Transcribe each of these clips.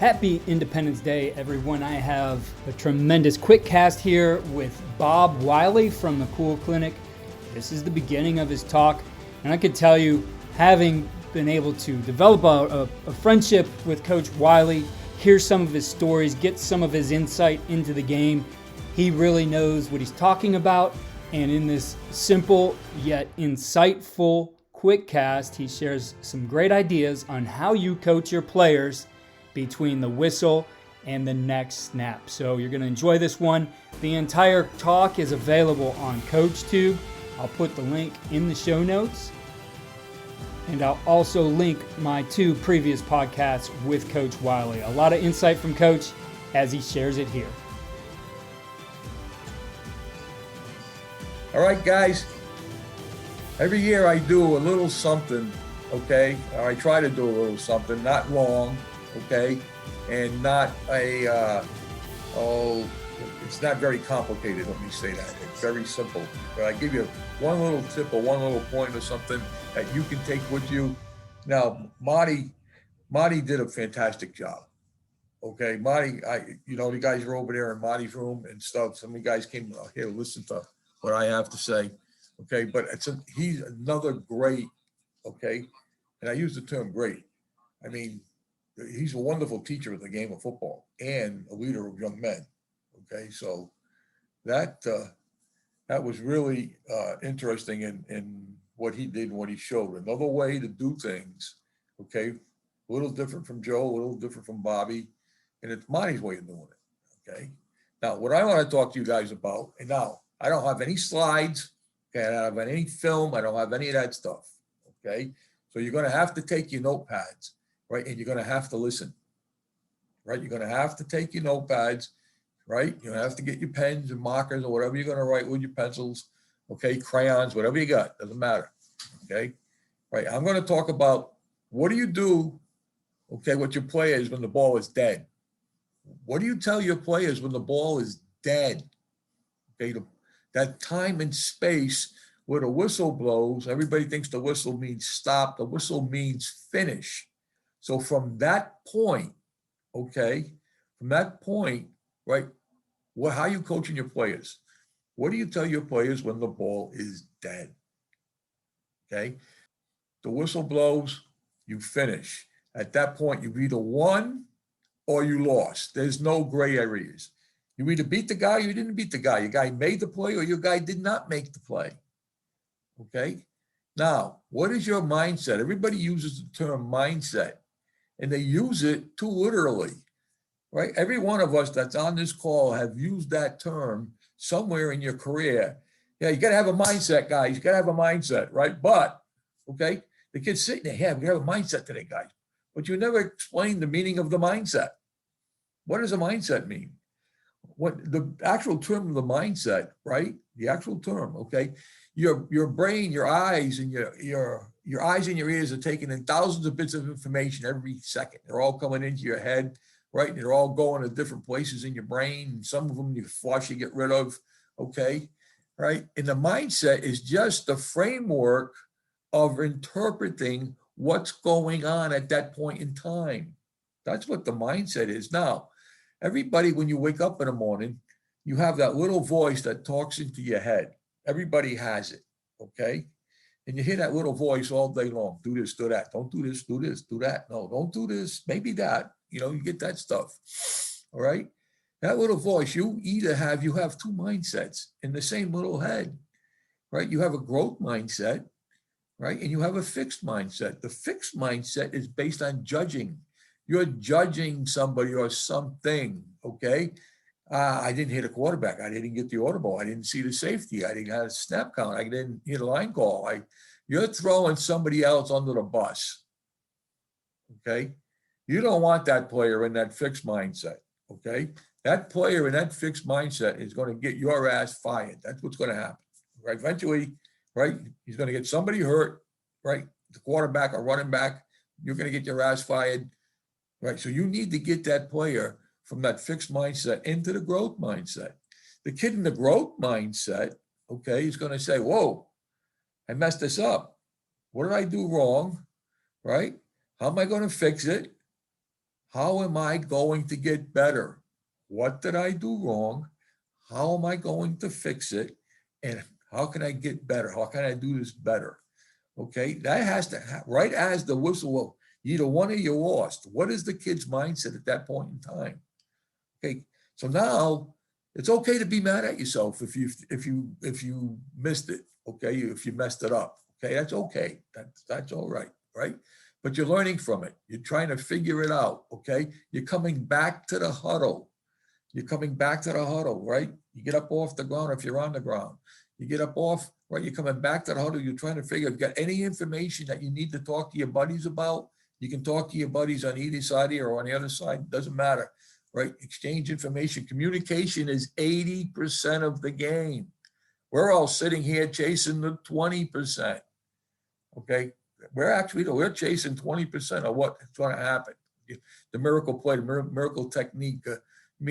Happy Independence Day, everyone. I have a tremendous quick cast here with Bob Wylie from the Pool Clinic. This is the beginning of his talk, and I could tell you, having been able to develop a friendship with Coach Wylie, hear some of his stories, get some of his insight into the game, he really knows what he's talking about. And in this simple yet insightful quick cast, he shares some great ideas on how you coach your players between the whistle and the next snap. So you're going to enjoy this one. The entire talk is available on CoachTube. I'll put the link in the show notes. And I'll also link my 2 previous podcasts with Coach Wylie. A lot of insight from Coach as he shares it here. All right, guys. Every year I do a little something, okay? Or I try to do a little something, not long, okay? And not it's not very complicated, let me say that. It's very simple. But I give you one little tip or one little point or something that you can take with you. Now, Marty did a fantastic job. Okay, Marty, the guys are over there in Marty's room and stuff. Some of you guys came here to listen to what I have to say. Okay, but he's another great, okay, and I use the term great. I mean, he's a wonderful teacher of the game of football and a leader of young men. Okay, so that was really interesting in what he did and what he showed. Another way to do things, okay, a little different from Joe, a little different from Bobby, and it's Marty's way of doing it, okay? Now, what I want to talk to you guys about, and now, I don't have any slides, okay, I don't have any film, I don't have any of that stuff, okay? So you're going to have to take your notepads, right? And you're going to have to listen, right? You're going to have to take your notepads, right? You're going to have to get your pens and markers or whatever you're going to write with your pencils, okay, crayons, whatever you got, doesn't matter, okay? Right, I'm going to talk about what do you do, okay, with your players when the ball is dead? What do you tell your players when the ball is dead? Okay, that time and space where the whistle blows, everybody thinks the whistle means stop, the whistle means finish. So from that point, okay, right, how are you coaching your players? What do you tell your players when the ball is dead? Okay, the whistle blows, you finish. At that point, you either won or you lost. There's no gray areas. You either beat the guy or you didn't beat the guy. Your guy made the play or your guy did not make the play. Okay? Now, what is your mindset? Everybody uses the term mindset, and they use it too literally, right? Every one of us that's on this call have used that term somewhere in your career. Yeah, you got to have a mindset, guys. You got to have a mindset, right? But, okay, the kid's sitting there, yeah, we have a mindset today, guys. But you never explain the meaning of the mindset. What does a mindset mean? What the actual term of the mindset, right? The actual term, okay? Your brain, your eyes, and your eyes and your ears are taking in thousands of bits of information every second. They're all coming into your head, right? And they're all going to different places in your brain. And some of them you flush, you get rid of, okay? Right? And the mindset is just the framework of interpreting what's going on at that point in time. That's what the mindset is. Now, everybody, when you wake up in the morning, you have that little voice that talks into your head. Everybody has it, okay? And you hear that little voice all day long. Do this, do that. Don't do this, do that. No, don't do this, maybe that. You get that stuff, all right? That little voice, you have 2 mindsets in the same little head, right? You have a growth mindset, right? And you have a fixed mindset. The fixed mindset is based on judging. You're judging somebody or something, okay? I didn't hit a quarterback. I didn't get the audible. I didn't see the safety. I didn't have a snap count. I didn't hit a line call. You're throwing somebody else under the bus, okay? You don't want that player in that fixed mindset, okay? That player in that fixed mindset is going to get your ass fired. That's what's going to happen, right? Eventually, right? He's going to get somebody hurt, right? The quarterback or running back, you're going to get your ass fired. Right, so you need to get that player from that fixed mindset into the growth mindset. The kid in the growth mindset, okay, is going to say, whoa, I messed this up. What did I do wrong, right? How am I going to fix it? How am I going to get better? What did I do wrong? How am I going to fix it? And how can I get better? How can I do this better? Okay, that has to, right as the whistle will, either won or you lost. What is the kid's mindset at that point in time? Okay, so now it's okay to be mad at yourself if you missed it. Okay, if you messed it up. Okay, that's okay. That's all right, right? But you're learning from it. You're trying to figure it out. Okay, you're coming back to the huddle. You're coming back to the huddle, right? You get up off the ground if you're on the ground. You get up off, right? You're coming back to the huddle. You're trying to figure if you got any information that you need to talk to your buddies about. You can talk to your buddies on either side here or on the other side. Doesn't matter, right? Exchange information. Communication is 80% of the game. We're all sitting here chasing the 20%. Okay, we're chasing 20% of what's going to happen. The miracle play, the miracle technique.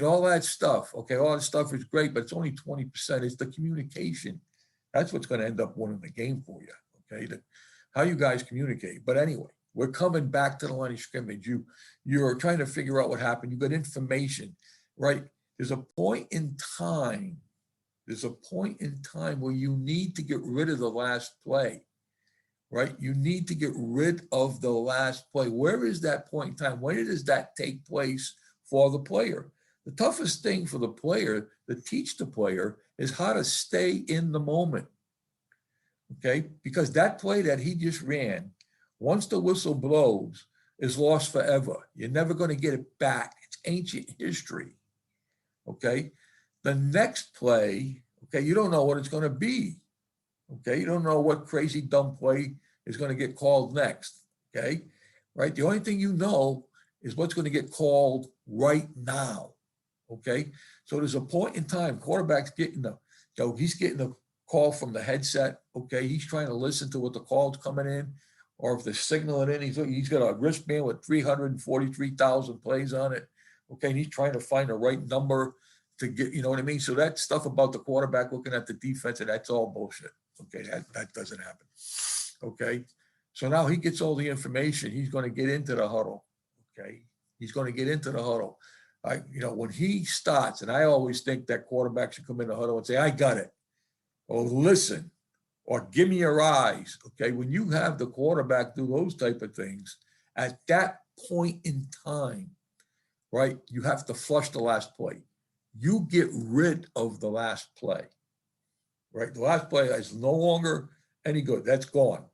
All that stuff. Okay, all that stuff is great, but it's only 20%. It's the communication. That's what's going to end up winning the game for you. Okay, how you guys communicate. But anyway, we're coming back to the line of scrimmage. You're trying to figure out what happened. You got information, right? There's a point in time. Where you need to get rid of the last play. Right? You need to get rid of the last play. Where is that point in time? When does that take place for the player? The toughest thing for the player to teach the player is how to stay in the moment. Okay? Because that play that he just ran, once the whistle blows, is lost forever. You're never going to get it back. It's ancient history. Okay? The next play, okay, you don't know what it's going to be. Okay, you don't know what crazy dumb play is going to get called next. Okay, right? The only thing you know is what's going to get called right now. Okay, so there's a point in time. Quarterback's getting he's getting a call from the headset. Okay, he's trying to listen to what the call's coming in, or if they're signaling in. He's got a wristband with 343,000 plays on it. Okay, and he's trying to find the right number to get. You know what I mean? So that stuff about the quarterback looking at the defense, and that's all bullshit. Okay, that doesn't happen. Okay, so now he gets all the information. He's going to get into the huddle. Okay, he's going to get into the huddle. When he starts, and I always think that quarterback should come in the huddle and say, "I got it," or listen, or give me your eyes. Okay, when you have the quarterback do those type of things, at that point in time, right, you have to flush the last play. You get rid of the last play. Right, the last play is no longer any good. That's gone.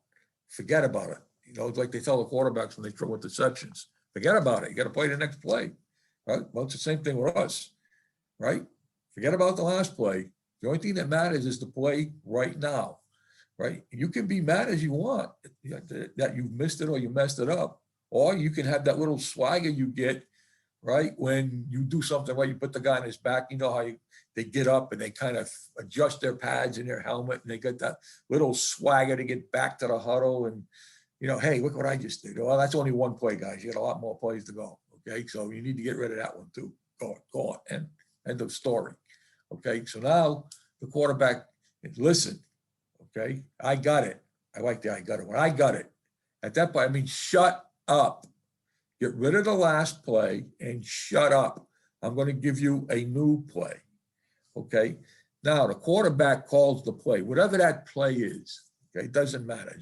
Forget about it. It's like they tell the quarterbacks when they throw interceptions. Forget about it. You got to play the next play. Right? Well, it's the same thing with us. Right? Forget about the last play. The only thing that matters is the play right now. Right? You can be mad as you want that you missed it or you messed it up, or you can have that little swagger you get. Right? When you do something right, you put the guy on his back. You know how they get up and they kind of adjust their pads in their helmet, and they get that little swagger to get back to the huddle. And, hey, look what I just did. Well, that's only one play, guys. You got a lot more plays to go. Okay, so you need to get rid of that one too. Go on. End of story. Okay, so now the quarterback, listen. Okay, I got it. I like the I got it. When I got it, at that point, I mean, shut up. Get rid of the last play and shut up. I'm going to give you a new play. Okay. Now the quarterback calls the play, whatever that play is. Okay. It doesn't matter.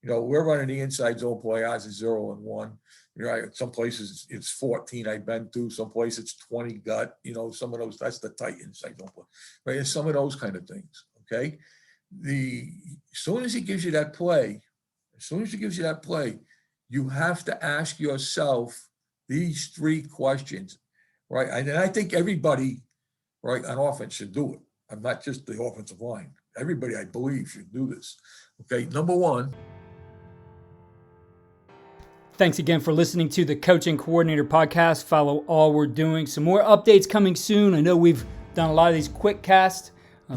We're running the inside zone play. Ours is 0 and 1. Some places it's 14 I've been to. Some places it's 20 gut. Some of those, that's the tight inside zone play. Right. And some of those kind of things. Okay. As soon as he gives you that play, you have to ask yourself these 3 questions, right? And I think everybody, right, on offense should do it. I'm not just the offensive line. Everybody, I believe, should do this. Okay, number 1. Thanks again for listening to the Coaching Coordinator Podcast. Follow all we're doing. Some more updates coming soon. I know we've done a lot of these quick casts,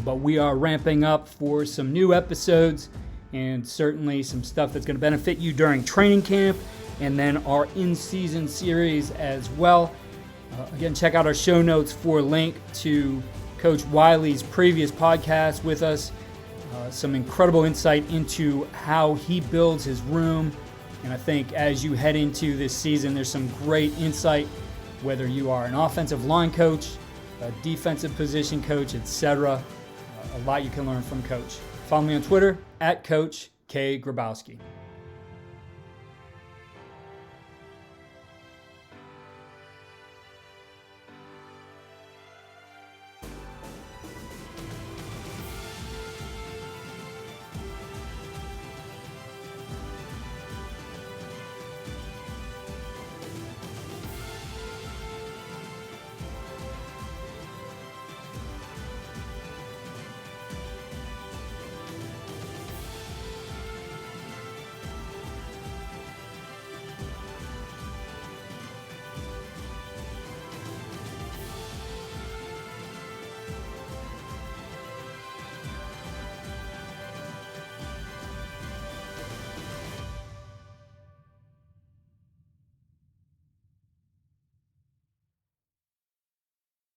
but we are ramping up for some new episodes, and certainly some stuff that's going to benefit you during training camp, and then our in-season series as well. Again, check out our show notes for a link to Coach Wylie's previous podcast with us. Some incredible insight into how he builds his room, And I think as you head into this season, there's some great insight, whether you are an offensive line coach, a defensive position coach, etc. A lot you can learn from Coach. Follow me on Twitter @Coach K. Grabowski.